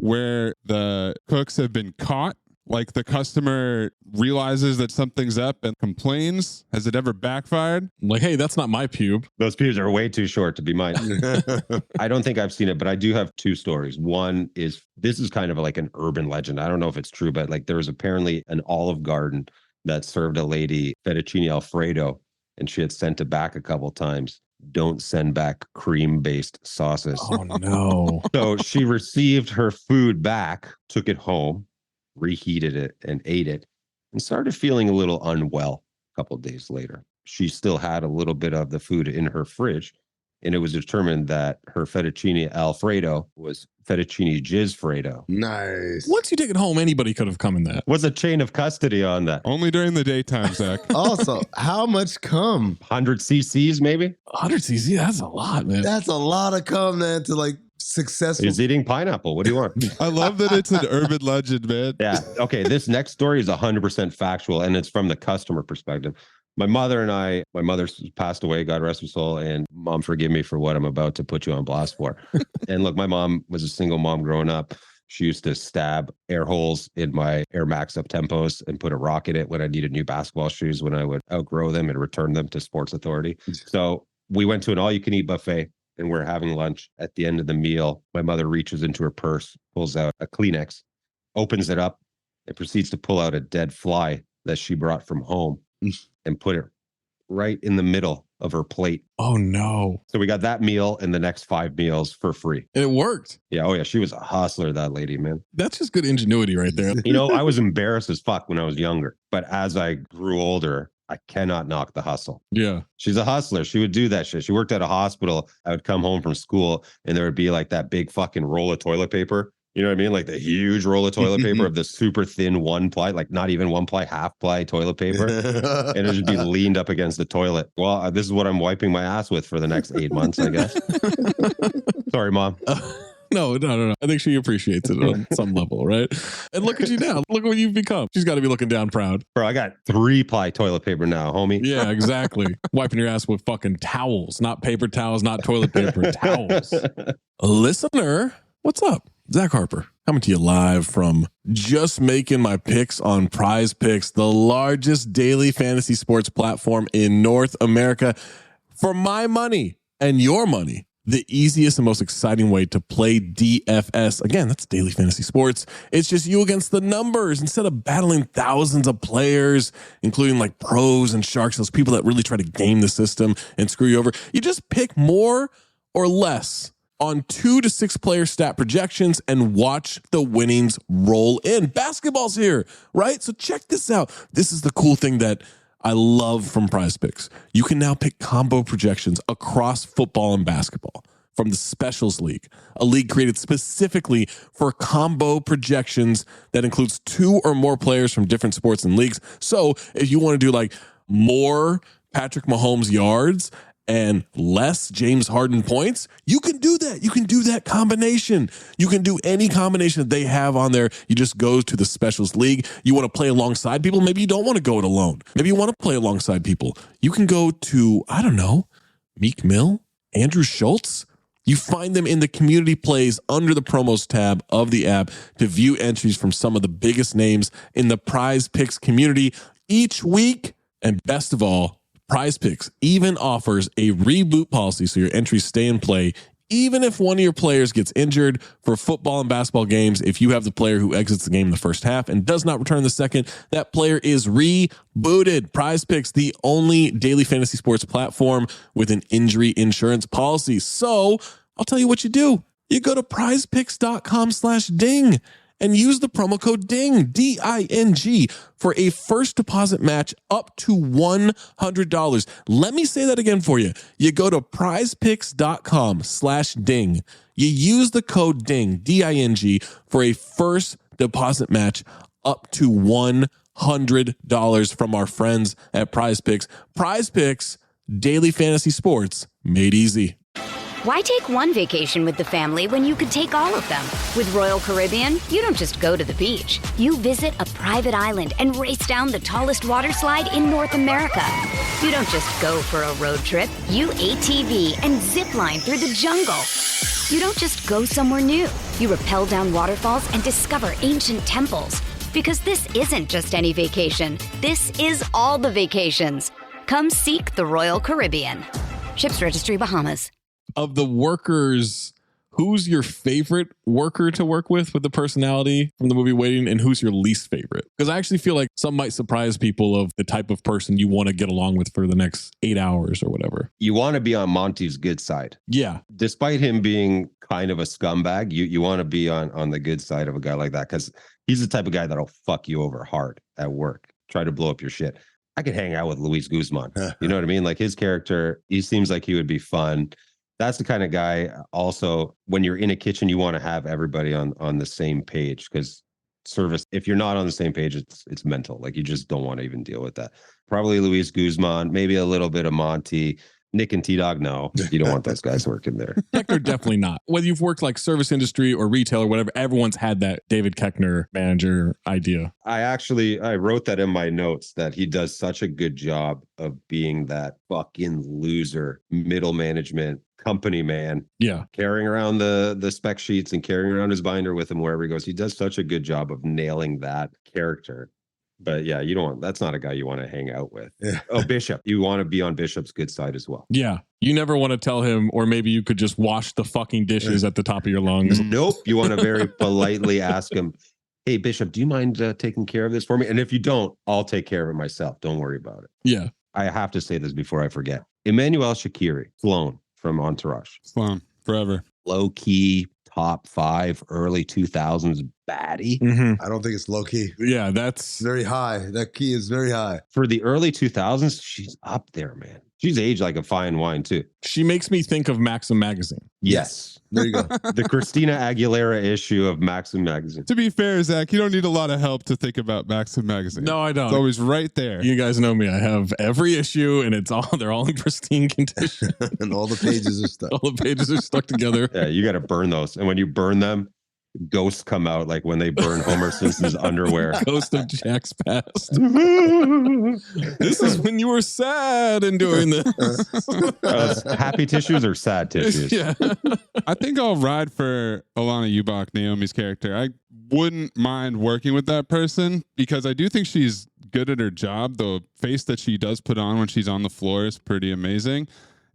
where the cooks have been caught? Like the customer realizes that something's up and complains? Has it ever backfired? Like, hey, that's not my pube. Those pubes are way too short to be mine. I don't think I've seen it, but I do have two stories. One is, this is kind of like an urban legend. I don't know if it's true, but like there was apparently an Olive Garden that served a lady fettuccine Alfredo, and she had sent it back a couple times. Don't send back cream-based sauces. Oh, no. So she received her food back, took it home, reheated it, and ate it, and started feeling a little unwell a couple of days later. She still had a little bit of the food in her fridge, and it was determined that her fettuccine Alfredo was fettuccine Jizzfredo. Nice. Once you take it home, anybody could have come in that. What's a chain of custody on that? Only during the daytime, Zach. Also, how much cum? 100 cc's maybe? 100 cc, that's a lot, man. That's a lot of cum, man, to like successful. He's eating pineapple. What do you want? I love that it's an urban legend, man. Yeah. Okay. This next story is 100% factual, and it's from the customer perspective. My mother passed away, God rest her soul, and Mom, forgive me for what I'm about to put you on blast for. And look, my mom was a single mom growing up. She used to stab air holes in my Air Max up-tempos and put a rock in it when I needed new basketball shoes when I would outgrow them and return them to Sports Authority. So we went to an all-you-can-eat buffet, and we're having lunch. At the end of the meal, my mother reaches into her purse, pulls out a Kleenex, opens it up, and proceeds to pull out a dead fly that she brought from home and put it right in the middle of her plate. Oh, no. So we got that meal and the next 5 meals for free. It worked. Yeah. Oh, yeah. She was a hustler, that lady, man. That's just good ingenuity right there. You know, I was embarrassed as fuck when I was younger, but as I grew older, I cannot knock the hustle. Yeah. She's a hustler. She would do that shit. She worked at a hospital. I would come home from school and there would be like that big fucking roll of toilet paper. You know what I mean? Like the huge roll of toilet paper of the super thin 1 ply, like not even 1 ply, half ply toilet paper. And it would just be leaned up against the toilet. Well, this is what I'm wiping my ass with for the next 8 months, I guess. Sorry, Mom. No. I think she appreciates it on some level, right? And look at you now. Look what you've become. She's got to be looking down proud. Bro, I got 3 ply toilet paper now, homie. Yeah, exactly. Wiping your ass with fucking towels, not paper towels, not toilet paper, towels. Listener, what's up? Zach Harper, coming to you live from just making my picks on Prize Picks, the largest daily fantasy sports platform in North America. For my money and your money, the easiest and most exciting way to play DFS. Again, that's daily fantasy sports. It's just you against the numbers. Instead of battling thousands of players, including like pros and sharks, those people that really try to game the system and screw you over, you just pick more or less on 2 to 6 player stat projections and watch the winnings roll in. Basketball's here, right? So check this out. This is the cool thing that I love from Prize Picks. You can now pick combo projections across football and basketball from the Specials League, a league created specifically for combo projections that includes 2 or more players from different sports and leagues. So if you want to do like more Patrick Mahomes yards and less James Harden points, you can do that. You can do that combination. You can do any combination that they have on there. You just go to the Specials League. You want to play alongside people. Maybe you don't want to go it alone. Maybe you want to play alongside people. You can go to, I don't know, Meek Mill, Andrew Schultz. You find them in the community plays under the promos tab of the app to view entries from some of the biggest names in the Prize Picks community each week. And best of all, Prize Picks even offers a reboot policy so your entries stay in play even if one of your players gets injured. For football and basketball games, if you have the player who exits the game in the first half and does not return the second, that player is rebooted. Prize Picks, the only daily fantasy sports platform with an injury insurance policy. So I'll tell you what you do. You go to prizepicks.com/ding and use the promo code DING, D-I-N-G, for a first deposit match up to $100. Let me say that again for you. You go to prizepicks.com/ding. You use the code DING, D-I-N-G, for a first deposit match up to $100 from our friends at Prize Picks. Prize Picks, daily fantasy sports made easy. Why take one vacation with the family when you could take all of them? With Royal Caribbean, you don't just go to the beach. You visit a private island and race down the tallest water slide in North America. You don't just go for a road trip. You ATV and zip line through the jungle. You don't just go somewhere new. You rappel down waterfalls and discover ancient temples. Because this isn't just any vacation. This is all the vacations. Come seek the Royal Caribbean. Ships Registry, Bahamas. Of the workers, who's your favorite worker to work with the personality from the movie Waiting, and who's your least favorite? Because I actually feel like some might surprise people of the type of person you want to get along with for the next 8 hours or whatever. You want to be on Monty's good side. Yeah. Despite him being kind of a scumbag, you want to be on the good side of a guy like that, because he's the type of guy that'll fuck you over hard at work, try to blow up your shit. I could hang out with Luis Guzman. You know what I mean? Like, his character, he seems like he would be fun. That's the kind of guy. Also, when you're in a kitchen, you want to have everybody on the same page, because service, if you're not on the same page, it's mental. Like, you just don't want to even deal with that. Probably Luis Guzman, maybe a little bit of Monty. Nick and T-Dog, no, you don't want those guys working there. Keckner, definitely not. Whether you've worked like service industry or retail or whatever, everyone's had that David Keckner manager idea. I wrote that in my notes, that he does such a good job of being that fucking loser, middle management, company man. Yeah. Carrying around the spec sheets and carrying around his binder with him wherever he goes. He does such a good job of nailing that character. But yeah, that's not a guy you want to hang out with. Yeah. Oh, Bishop. You want to be on Bishop's good side as well. Yeah. You never want to tell him, or maybe you could just wash the fucking dishes at the top of your lungs. Nope. You want to very politely ask him, hey, Bishop, do you mind taking care of this for me? And if you don't, I'll take care of it myself. Don't worry about it. Yeah. I have to say this before I forget. Emmanuel Shaqiri, Sloan from Entourage. Sloan, forever. Low key, top 5, early 2000s baddie. Mm-hmm. I don't think it's low key. Yeah, that's very high. That key is very high. For the early 2000s, she's up there, man. She's aged like a fine wine, too. She makes me think of Maxim Magazine. Yes. There you go. The Christina Aguilera issue of Maxim Magazine. To be fair, Zach, you don't need a lot of help to think about Maxim Magazine. No, I don't. It's always right there. You guys know me. I have every issue, and they're all in pristine condition. And all the pages are stuck. All the pages are stuck together. Yeah, you got to burn those. And when you burn them, ghosts come out like when they burn Homer Simpson's underwear. Ghost of Jack's past. This is when you were sad and doing this. Happy tissues or sad tissues? Yeah. I think I'll ride for Alana Ubach, Naomi's character. I wouldn't mind working with that person because I do think she's good at her job. The face that she does put on when she's on the floor is pretty amazing.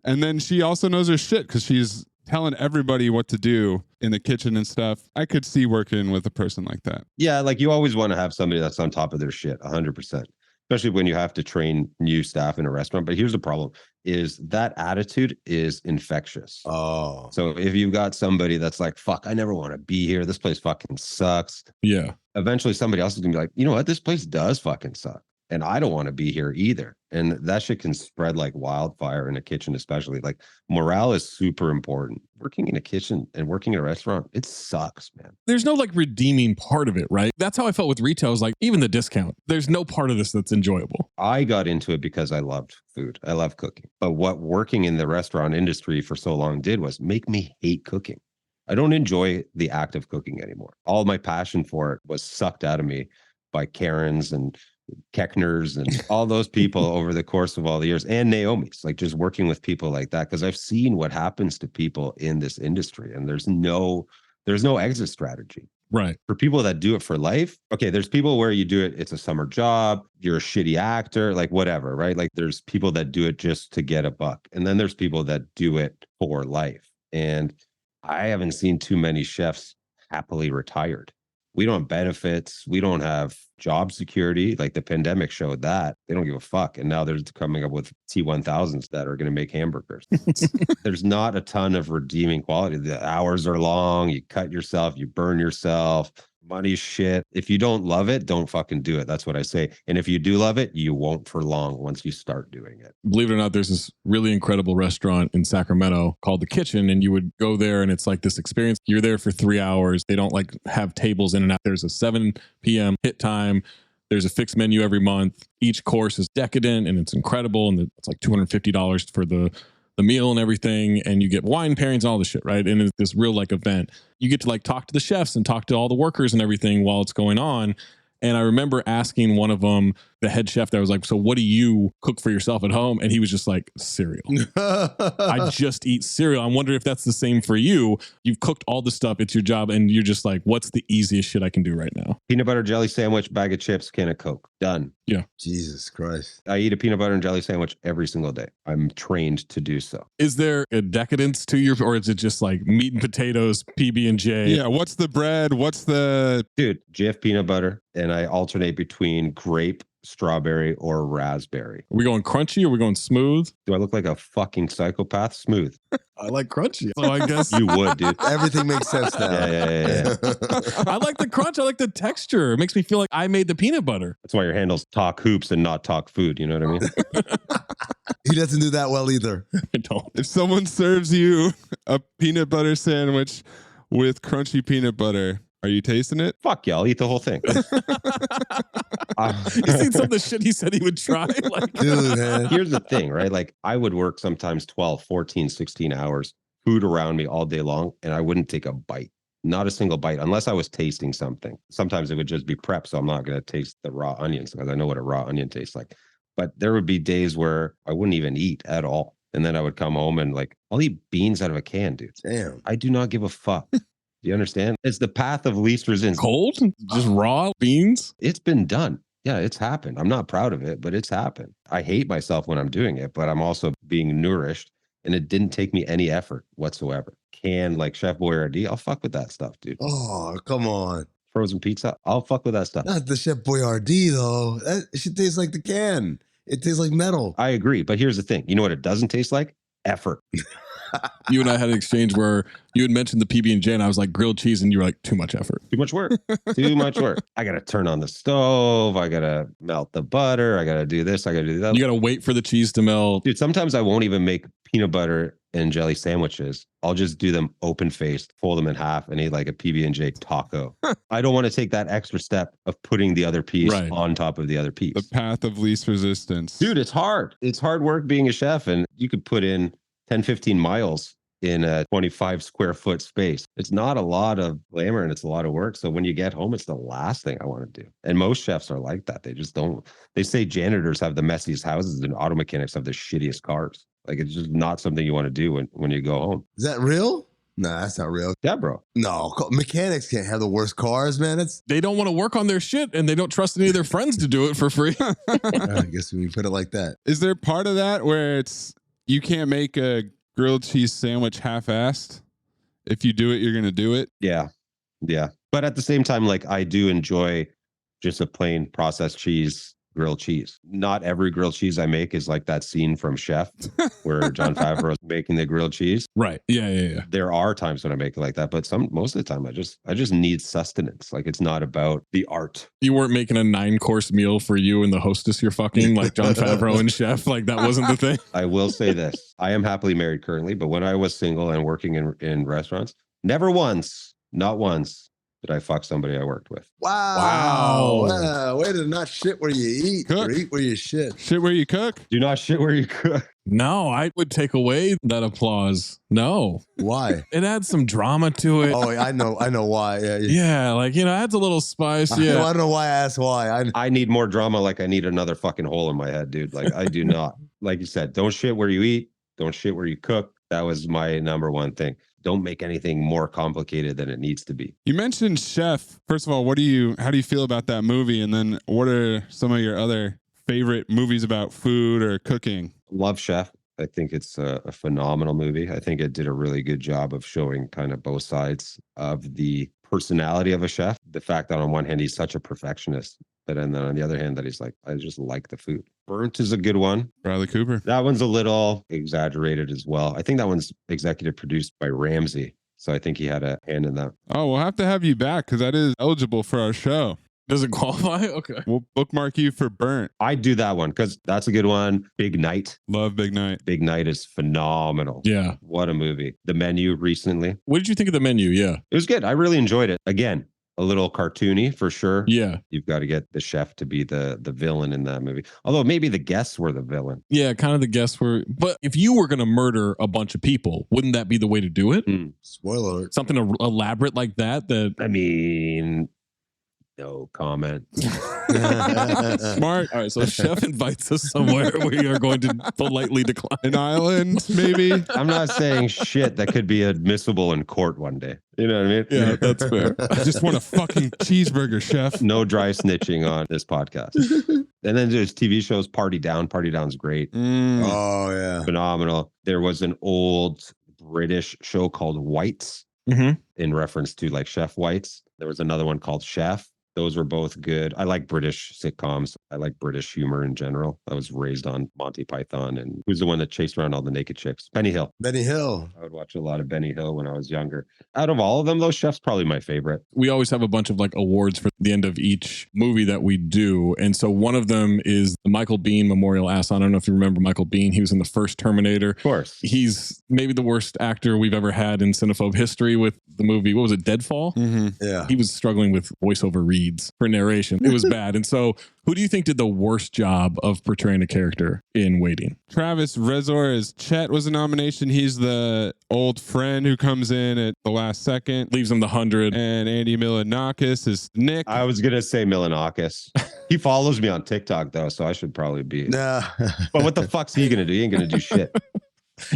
And then she also knows her shit because she's telling everybody what to do in the kitchen and stuff. I could see working with a person like that. Yeah, like you always want to have somebody that's on top of their shit, 100%. Especially when you have to train new staff in a restaurant. But here's the problem, is that attitude is infectious. Oh. So if you've got somebody that's like, fuck, I never want to be here. This place fucking sucks. Yeah. Eventually somebody else is going to be like, you know what? This place does fucking suck. And I don't want to be here either. And that shit can spread like wildfire in a kitchen, especially. Like morale is super important. Working in a kitchen and working in a restaurant, it sucks, man. There's no like redeeming part of it, right? That's how I felt with retail. Is like even the discount. There's no part of this that's enjoyable. I got into it because I loved food. I love cooking. But what working in the restaurant industry for so long did was make me hate cooking. I don't enjoy the act of cooking anymore. All my passion for it was sucked out of me by Karens and Keckners and all those people over the course of all the years, and Naomi's, like just working with people like that, because I've seen what happens to people in this industry, and there's no exit strategy. Right. For people that do it for life, okay, there's people where you do it, it's a summer job, you're a shitty actor, like whatever, right? Like there's people that do it just to get a buck, and then there's people that do it for life. And I haven't seen too many chefs happily retired. We don't have benefits. We don't have job security. Like the pandemic showed that. They don't give a fuck. And now they're coming up with T1000s that are going to make hamburgers. There's not a ton of redeeming quality. The hours are long. You cut yourself. You burn yourself. Money's shit. If you don't love it, don't fucking do it. That's what I say. And if you do love it, you won't for long once you start doing it. Believe it or not, there's this really incredible restaurant in Sacramento called The Kitchen, and you would go there and it's like this experience. You're there for 3 hours. They don't like have tables in and out. There's a 7 p.m. hit time. There's a fixed menu every month. Each course is decadent and it's incredible. And it's like $250 for the meal and everything, and you get wine pairings and all this shit, right? And it's this real like event. You get to like talk to the chefs and talk to all the workers and everything while it's going on. And I remember asking one of them, the head chef, that was like, so what do you cook for yourself at home? And he was just like, cereal. I just eat cereal. I'm wondering if that's the same for you. You've cooked all the stuff. It's your job. And you're just like, what's the easiest shit I can do right now? Peanut butter jelly sandwich, bag of chips, can of Coke. Done. Yeah. Jesus Christ. I eat a peanut butter and jelly sandwich every single day. I'm trained to do so. Is there a decadence to your, or is it just like meat and potatoes, PB&J? Yeah. What's the bread? What's the... Dude, Jif peanut butter. And I alternate between grape, strawberry, or raspberry. Are we going crunchy or are we going smooth? Do I look like a fucking psychopath? Smooth. I like crunchy. So I guess you would, dude. Everything makes sense now. Yeah. I like the crunch. I like the texture. It makes me feel like I made the peanut butter. That's why your handle's Talk Hoops and not Talk Food. You know what I mean? He doesn't do that well either. I don't. If someone serves you a peanut butter sandwich with crunchy peanut butter, are you tasting it? Fuck yeah, I'll eat the whole thing. You seen some of the shit he said he would try? Like, dude, man. Here's the thing, right? Like I would work sometimes 12, 14, 16 hours, food around me all day long, and I wouldn't take a bite. Not a single bite, unless I was tasting something. Sometimes it would just be prep, so I'm not going to taste the raw onions because I know what a raw onion tastes like. But there would be days where I wouldn't even eat at all. And then I would come home and like, I'll eat beans out of a can, dude. Damn. I do not give a fuck. Do you understand? It's the path of least resistance. Cold? Just raw beans? It's been done. Yeah, it's happened. I'm not proud of it, but it's happened. I hate myself when I'm doing it, but I'm also being nourished, and it didn't take me any effort whatsoever. Can like Chef Boyardee, I'll fuck with that stuff, dude. Oh, come on. Frozen pizza, I'll fuck with that stuff. Not the Chef Boyardee, though. That shit tastes like the can. It tastes like metal. I agree, but here's the thing. You know what it doesn't taste like? Effort. You and I had an exchange where you had mentioned the PB&J and I was like grilled cheese and you were like too much effort. Too much work. Too much work. I got to turn on the stove. I got to melt the butter. I got to do this. I got to do that. You got to wait for the cheese to melt. Dude, sometimes I won't even make peanut butter and jelly sandwiches. I'll just do them open faced, fold them in half and eat like a PB&J taco. I don't want to take that extra step of putting the other piece on top of the other piece. The path of least resistance. Dude, it's hard. It's hard work being a chef, and you could put in 10, 15 miles in a 25 square foot space. It's not a lot of glamour and it's a lot of work. So when you get home, it's the last thing I want to do. And most chefs are like that. They just don't. They say janitors have the messiest houses and auto mechanics have the shittiest cars. Like, it's just not something you want to do when you go home. Is that real? Nah, that's not real. Yeah, bro. No, mechanics can't have the worst cars, man. They don't want to work on their shit and they don't trust any of their friends to do it for free. I guess when you put it like that. Is there part of that where it's you can't make a grilled cheese sandwich half-assed? If you do it, you're going to do it? Yeah. Yeah. But at the same time, like, I do enjoy just a plain processed cheese, grilled cheese. Not every grilled cheese I make is like that scene from Chef where Jon Favreau is making the grilled cheese. Right. Yeah. There are times when I make it like that, but most of the time I just need sustenance. Like, it's not about the art. You weren't making a 9-course meal for you and the hostess you're fucking like Jon Favreau and Chef. Like, that wasn't the thing. I will say this. I am happily married currently, but when I was single and working in restaurants, never once, not once, did I fuck somebody I worked with. Wow. Way to not shit where you eat or eat where you shit. Shit where you cook? Do not shit where you cook. No, I would take away that applause. No. Why? It adds some drama to it. Oh, I know why. Yeah, like, adds a little spice. Yeah. I don't know why I asked why. I need more drama. Like, I need another fucking hole in my head, dude. Like, I do not. Like you said, don't shit where you eat. Don't shit where you cook. That was my number one thing. Don't make anything more complicated than it needs to be. You mentioned Chef. First of all, how do you feel about that movie? And then what are some of your other favorite movies about food or cooking? Love Chef. I think it's a phenomenal movie. I think it did a really good job of showing kind of both sides of the personality of a chef. The fact that on one hand, he's such a perfectionist, but then on the other hand, that he's like, I just like the food. Burnt is a good one. Bradley Cooper. That one's a little exaggerated as well. I think that one's executive produced by Ramsay. So I think he had a hand in that. Oh, we'll have to have you back because that is eligible for our show. Does it qualify? Okay. We'll bookmark you for Burnt. I do that one because that's a good one. Big Night. Love Big Night. Big Night is phenomenal. Yeah. What a movie. The Menu recently. What did you think of The Menu? Yeah. It was good. I really enjoyed it. Again, a little cartoony for sure. Yeah. You've got to get the chef to be the villain in that movie. Although maybe the guests were the villain. Yeah, kind of the guests were. But if you were going to murder a bunch of people, wouldn't that be the way to do it? Spoiler alert. Something elaborate like that? I mean, no comment. Smart. All right, so Chef invites us somewhere we are going to politely decline. An island, maybe? I'm not saying shit that could be admissible in court one day. You know what I mean? Yeah, that's fair. I just want a fucking cheeseburger, Chef. No dry snitching on this podcast. And then there's TV shows, Party Down. Party Down's great. Oh, yeah. Phenomenal. There was an old British show called Whites in reference to like Chef Whites. There was another one called Chef. Those were both good. I like British sitcoms. I like British humor in general. I was raised on Monty Python, and who's the one that chased around all the naked chicks? Benny Hill. Benny Hill. I would watch a lot of Benny Hill when I was younger. Out of all of them, though, Chef's probably my favorite. We always have a bunch of like awards for the end of each movie that we do. And so one of them is the Michael Biehn Memorial Ass. I don't know if you remember Michael Biehn. He was in the first Terminator. Of course. He's maybe the worst actor we've ever had in Cinephobe history with the movie. What was it? Deadfall? Yeah. He was struggling with voiceover reads for narration. It was bad. And so who do you think did the worst job of portraying a character in Waiting? Travis Rezor as Chet was a nomination. He's the old friend who comes in at the last second. Leaves him the 100. And Andy Milonakis is Nick. I was going to say Milonakis. He follows me on TikTok, though, so I should probably be. Nah. But what the fuck's he going to do? He ain't going to do shit.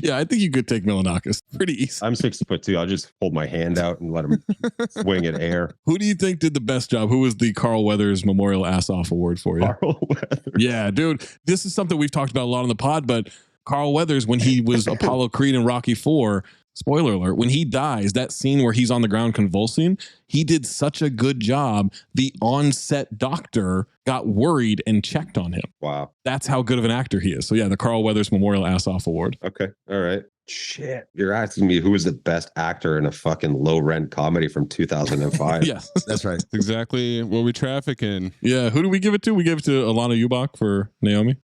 Yeah, I think you could take Milonakis pretty easy. I'm 6'2". I'll just hold my hand out and let him swing at air. Who do you think did the best job? Who was the Carl Weathers Memorial Ass Off Award for you? Carl Weathers. Yeah, dude. This is something we've talked about a lot on the pod, but Carl Weathers, when he was Apollo Creed in Rocky IV, spoiler alert, when he dies, that scene where he's on the ground convulsing, he did such a good job. The on-set doctor got worried and checked on him. Wow. That's how good of an actor he is. So yeah, the Carl Weathers Memorial Ass Off Award. Okay. All right. Shit. You're asking me who was the best actor in a fucking low-rent comedy from 2005. Yes. That's right. That's exactly what we traffic in. Yeah. Who do we give it to? We gave it to Alana Ubach for Naomi.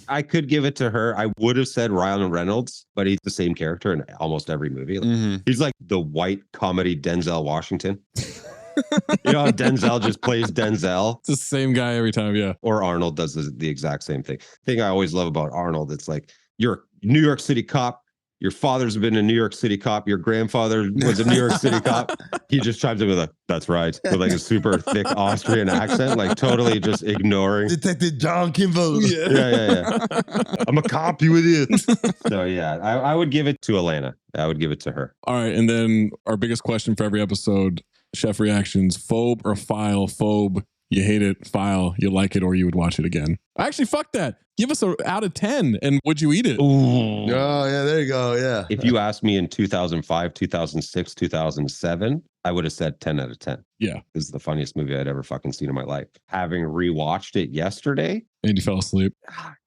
I could give it to her. I would have said Ryan Reynolds, but he's the same character in almost every movie. He's like the white comedy Denzel Washington. You know how Denzel just plays Denzel? It's the same guy every time, yeah. Or Arnold does the exact same thing. Thing I always love about Arnold, it's like, you're a New York City cop, your father's been a New York City cop, your grandfather was a New York City cop. He just chimes in with that's right. With like a super thick Austrian accent, like totally just ignoring. Detective John Kimball. Yeah. I'm a cop, you idiot. So yeah, I would give it to Alana. I would give it to her. All right. And then our biggest question for every episode, chef reactions, phobe or file? Phobe, you hate it. File, you like it or you would watch it again. Actually, fuck that. Give us a out of 10 and would you eat it? Ooh. Oh, yeah, there you go. Yeah. If you asked me in 2005, 2006, 2007, I would have said 10 out of 10. Yeah. This is the funniest movie I'd ever fucking seen in my life. Having rewatched it yesterday. And you fell asleep.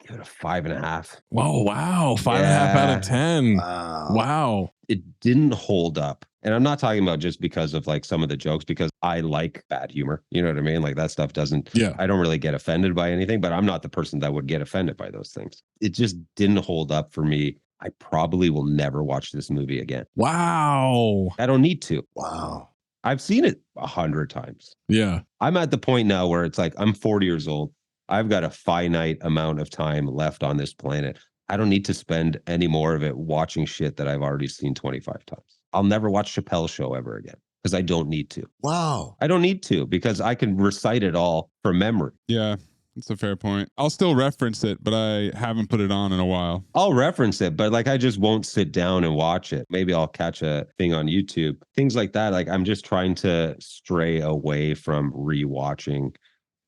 Give it a 5.5. Oh, wow. 5.5 out of 10. Wow. It didn't hold up. And I'm not talking about just because of like some of the jokes, because I like bad humor. You know what I mean? Like that stuff doesn't, I don't really get offended by anything, but I'm not the person that would get offended by those things. It just didn't hold up for me. I probably will never watch this movie again. Wow. I don't need to. Wow. I've seen it 100 times. Yeah. I'm at the point now where it's like, I'm 40 years old. I've got a finite amount of time left on this planet. I don't need to spend any more of it watching shit that I've already seen 25 times. I'll never watch Chappelle's Show ever again because I don't need to. Wow. I don't need to because I can recite it all from memory. Yeah, that's a fair point. I'll still reference it, but I haven't put it on in a while. I'll reference it, but like I just won't sit down and watch it. Maybe I'll catch a thing on YouTube. Things like that. Like I'm just trying to stray away from rewatching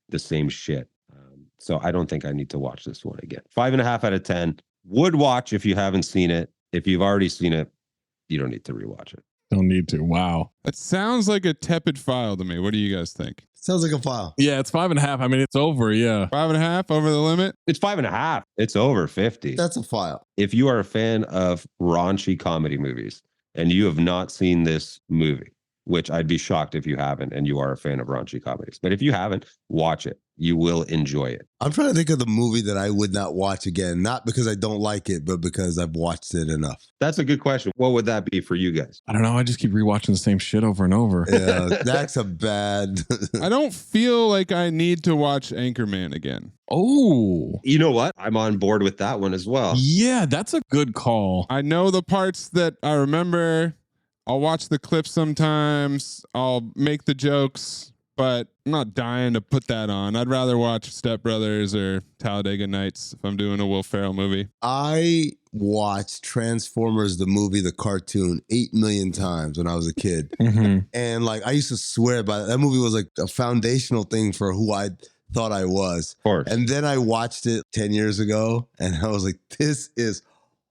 the same shit. So I don't think I need to watch this one again. 5.5 out of 10. Would watch if you haven't seen it. If you've already seen it, you don't need to rewatch it. Don't need to. Wow. That sounds like a tepid file to me. What do you guys think? Sounds like a file. Yeah, it's 5.5. I mean, it's over. Yeah. 5.5 over the limit? It's 5.5. It's over 50. That's a file. If you are a fan of raunchy comedy movies and you have not seen this movie, which I'd be shocked if you haven't, and you are a fan of raunchy comedies. But if you haven't, watch it. You will enjoy it. I'm trying to think of the movie that I would not watch again, not because I don't like it, but because I've watched it enough. That's a good question. What would that be for you guys? I don't know. I just keep rewatching the same shit over and over. Yeah, that's a bad. I don't feel like I need to watch Anchorman again. Oh. You know what? I'm on board with that one as well. Yeah, that's a good call. I know the parts that I remember. I'll watch the clips sometimes. I'll make the jokes, but I'm not dying to put that on. I'd rather watch Step Brothers or Talladega Nights if I'm doing a Will Ferrell movie. I watched Transformers, the movie, the cartoon, 8 million times when I was a kid. Mm-hmm. And like, I used to swear by that. That movie was like a foundational thing for who I thought I was. Of course. And then I watched it 10 years ago and I was like, this is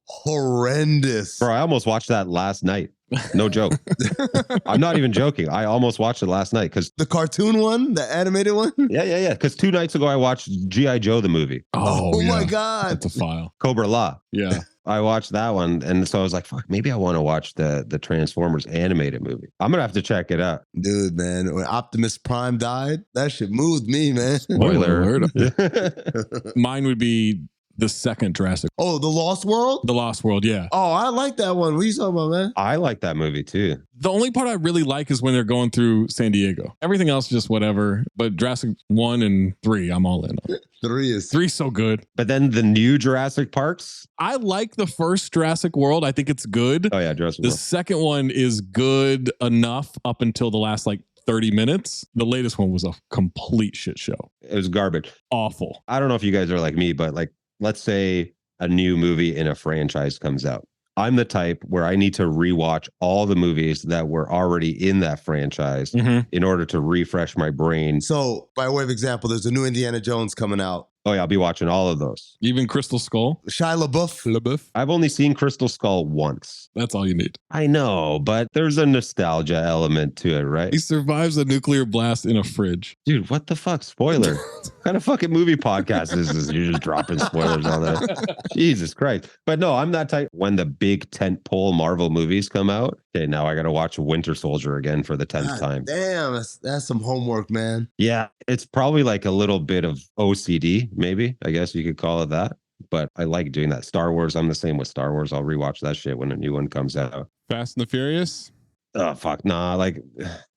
horrendous. Bro, I almost watched that last night. No joke. I'm not even joking. I almost watched it last night because the cartoon one, the animated one. Yeah. Because 2 nights ago I watched G.I. Joe the movie. Oh my god, that's a file. Cobra La. Yeah, I watched that one, and so I was like, "Fuck, maybe I want to watch the Transformers animated movie." I'm gonna have to check it out, dude. Man, when Optimus Prime died, that shit moved me, man. Spoiler alert. Mine would be the second Jurassic. Oh, The Lost World? The Lost World, yeah. Oh, I like that one. What are you talking about, man? I like that movie too. The only part I really like is when they're going through San Diego. Everything else just whatever. But Jurassic 1 and 3, I'm all in on. 3's so good. But then the new Jurassic Parks? I like the first Jurassic World. I think it's good. Oh yeah, Jurassic The World. second one is good enough up until the last like 30 minutes. The latest one was a complete shit show. It was garbage. Awful. I don't know if you guys are like me, but like, let's say a new movie in a franchise comes out. I'm the type where I need to rewatch all the movies that were already in that franchise in order to refresh my brain. So, by way of example, there's a new Indiana Jones coming out. Oh yeah, I'll be watching all of those. Even Crystal Skull? Shia LaBeouf. I've only seen Crystal Skull once. That's all you need. I know, but there's a nostalgia element to it, right? He survives a nuclear blast in a fridge. Dude, what the fuck? Spoiler. What kind of fucking movie podcast is this? You're just dropping spoilers on that. Jesus Christ. But no, I'm that type. When the big tentpole Marvel movies come out, okay, now I got to watch Winter Soldier again for the 10th time. Damn, that's some homework, man. Yeah, it's probably like a little bit of OCD, maybe. I guess you could call it that. But I like doing that. Star Wars, I'm the same with Star Wars. I'll rewatch that shit when a new one comes out. Fast and the Furious? Oh, fuck. Nah, like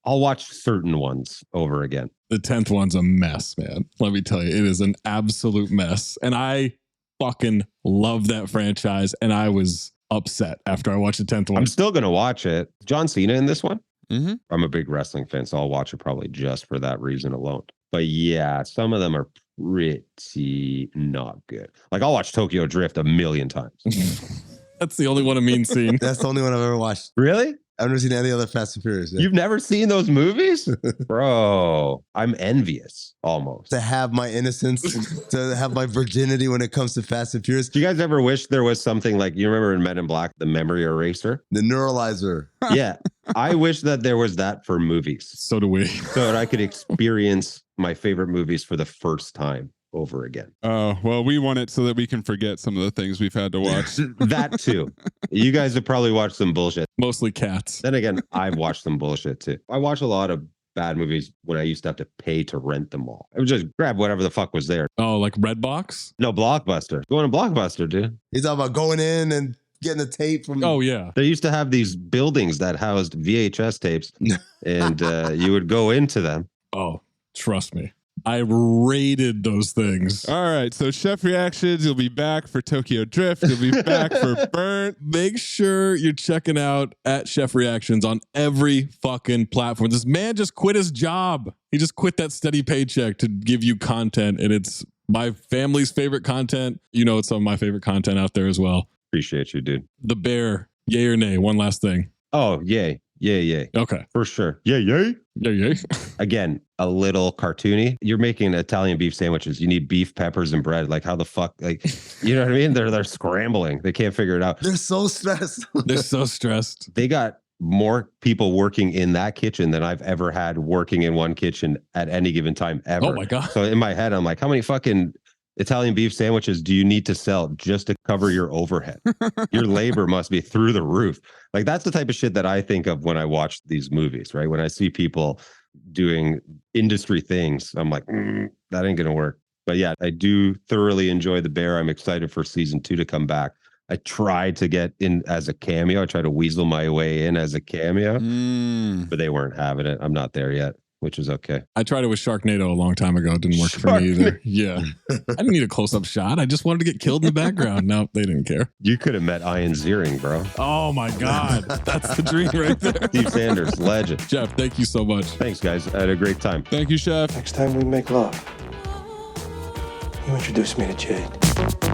I'll watch certain ones over again. The 10th one's a mess, man. Let me tell you, it is an absolute mess. And I fucking love that franchise. And I was upset after I watched the 10th one. I'm still going to watch it. John Cena in this one? Mm-hmm. I'm a big wrestling fan, so I'll watch it probably just for that reason alone. But yeah, some of them are pretty not good. Like I'll watch Tokyo Drift 1,000,000 times. That's the only one a mean scene. That's the only one I've ever watched. Really? I've never seen any other Fast and Furious. Yeah. You've never seen those movies? Bro, I'm envious almost. To have my innocence, to have my virginity when it comes to Fast and Furious. Do you guys ever wish there was something like, you remember in Men in Black, the memory eraser? The neuralizer. Yeah. I wish that there was that for movies. So do we. So that I could experience my favorite movies for the first time over again. Oh, well, we want it so that we can forget some of the things we've had to watch. That too. You guys have probably watched some bullshit. Mostly Cats. Then again, I've watched some bullshit too. I watch a lot of bad movies when I used to have to pay to rent them all. I would just grab whatever the fuck was there. Oh, like Redbox? No, Blockbuster. Going to Blockbuster, dude. He's talking about going in and getting the tape from. Oh, yeah. They used to have these buildings that housed VHS tapes, and you would go into them. Oh, trust me. I raided those things. All right. So, Chef Reactions, you'll be back for Tokyo Drift. You'll be back for Burnt. Make sure you're checking out at Chef Reactions on every fucking platform. This man just quit his job. He just quit that steady paycheck to give you content, and it's my family's favorite content. You know, it's some of my favorite content out there as well. Appreciate you, dude. The Bear, yay or nay? One last thing. Oh, yay. Yay. Okay. For sure. Yay. Yay. Again, a little cartoony. You're making Italian beef sandwiches. You need beef, peppers, and bread. Like how the fuck, like, you know what I mean? They're scrambling. They can't figure it out. They're so stressed. They're so stressed. They got more people working in that kitchen than I've ever had working in one kitchen at any given time ever. Oh my God. So in my head, I'm like, how many fucking Italian beef sandwiches do you need to sell just to cover your overhead? Your labor must be through the roof. Like that's the type of shit that I think of when I watch these movies, right? When I see people doing industry things, I'm like, that ain't going to work. But yeah, I do thoroughly enjoy The Bear. I'm excited for season 2 to come back. I tried to get in as a cameo. I tried to weasel my way in as a cameo, but they weren't having it. I'm not there yet, which is okay. I tried it with Sharknado a long time ago. It didn't work for me either. Yeah. I didn't need a close-up shot. I just wanted to get killed in the background. No, they didn't care. You could have met Ian Ziering, bro. Oh my God. That's the dream right there. Steve Sanders, legend. Jeff, thank you so much. Thanks, guys. I had a great time. Thank you, Chef. Next time we make love, you introduce me to Jade.